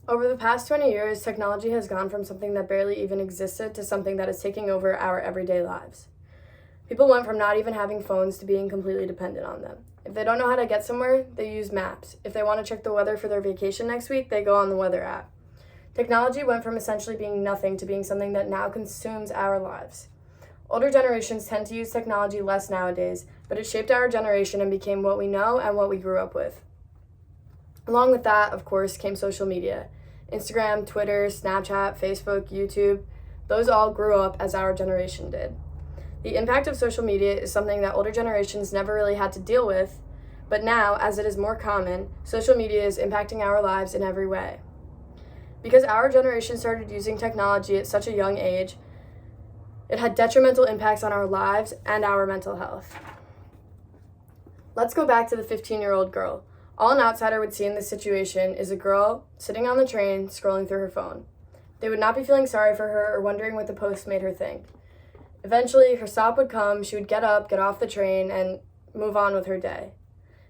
Over the past 20 years, technology has gone from something that barely even existed to something that is taking over our everyday lives. People went from not even having phones to being completely dependent on them. If they don't know how to get somewhere, they use maps. If they want to check the weather for their vacation next week, they go on the weather app. Technology went from essentially being nothing to being something that now consumes our lives. Older generations tend to use technology less nowadays, but it shaped our generation and became what we know and what we grew up with. Along with that, of course, came social media. Instagram, Twitter, Snapchat, Facebook, YouTube, those all grew up as our generation did. The impact of social media is something that older generations never really had to deal with, but now, as it is more common, social media is impacting our lives in every way. Because our generation started using technology at such a young age, it had detrimental impacts on our lives and our mental health. Let's go back to the 15-year-old girl. All an outsider would see in this situation is a girl sitting on the train scrolling through her phone. They would not be feeling sorry for her or wondering what the post made her think. Eventually, her stop would come, she would get up, get off the train, and move on with her day.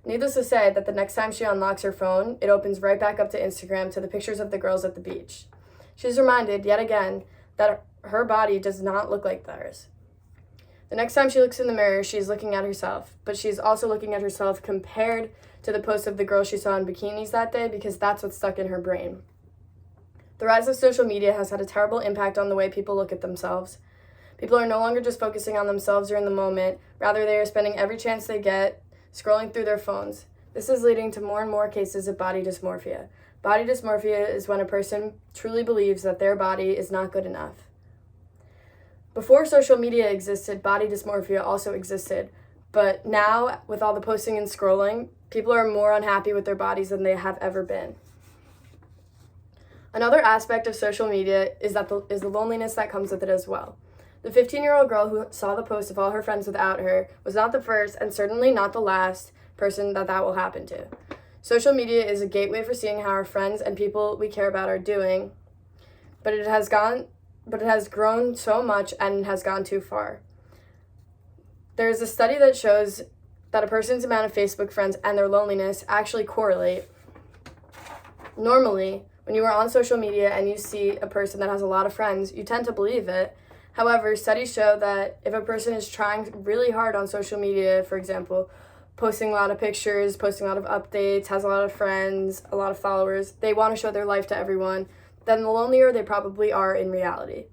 Needless to say that the next time she unlocks her phone, it opens right back up to Instagram to the pictures of the girls at the beach. She's reminded, yet again, that her body does not look like theirs. The next time she looks in the mirror, she's looking at herself, but she's also looking at herself compared to the post of the girl she saw in bikinis that day because that's what's stuck in her brain. The rise of social media has had a terrible impact on the way people look at themselves. People are no longer just focusing on themselves or in the moment, rather they are spending every chance they get scrolling through their phones. This is leading to more and more cases of body dysmorphia. Body dysmorphia is when a person truly believes that their body is not good enough. Before social media existed, body dysmorphia also existed, but now, with all the posting and scrolling, people are more unhappy with their bodies than they have ever been. Another aspect of social media is the loneliness that comes with it as well. The 15-year-old girl who saw the post of all her friends without her was not the first and certainly not the last person that will happen to. Social media is a gateway for seeing how our friends and people we care about are doing, but it has grown so much and has gone too far. There's a study that shows that a person's amount of Facebook friends and their loneliness actually correlate. Normally, when you are on social media and you see a person that has a lot of friends, you tend to believe it. However, studies show that if a person is trying really hard on social media, for example, posting a lot of pictures, posting a lot of updates, has a lot of friends, a lot of followers, they want to show their life to everyone, then the lonelier they probably are in reality.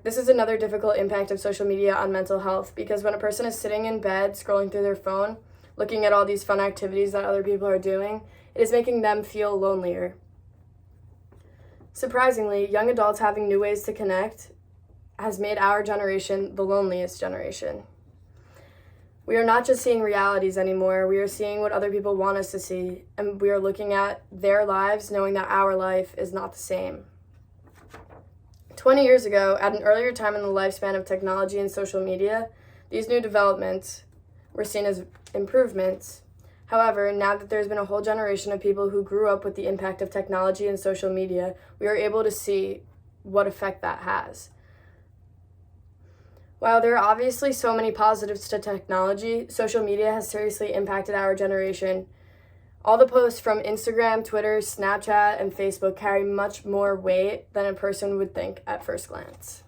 This is another difficult impact of social media on mental health, because when a person is sitting in bed scrolling through their phone, looking at all these fun activities that other people are doing, it is making them feel lonelier. Surprisingly, young adults having new ways to connect has made our generation the loneliest generation. We are not just seeing realities anymore, we are seeing what other people want us to see, and we are looking at their lives knowing that our life is not the same. 20 years ago, at an earlier time in the lifespan of technology and social media, these new developments were seen as improvements. However, now that there's been a whole generation of people who grew up with the impact of technology and social media, we are able to see what effect that has. While there are obviously so many positives to technology, social media has seriously impacted our generation. All the posts from Instagram, Twitter, Snapchat, and Facebook carry much more weight than a person would think at first glance.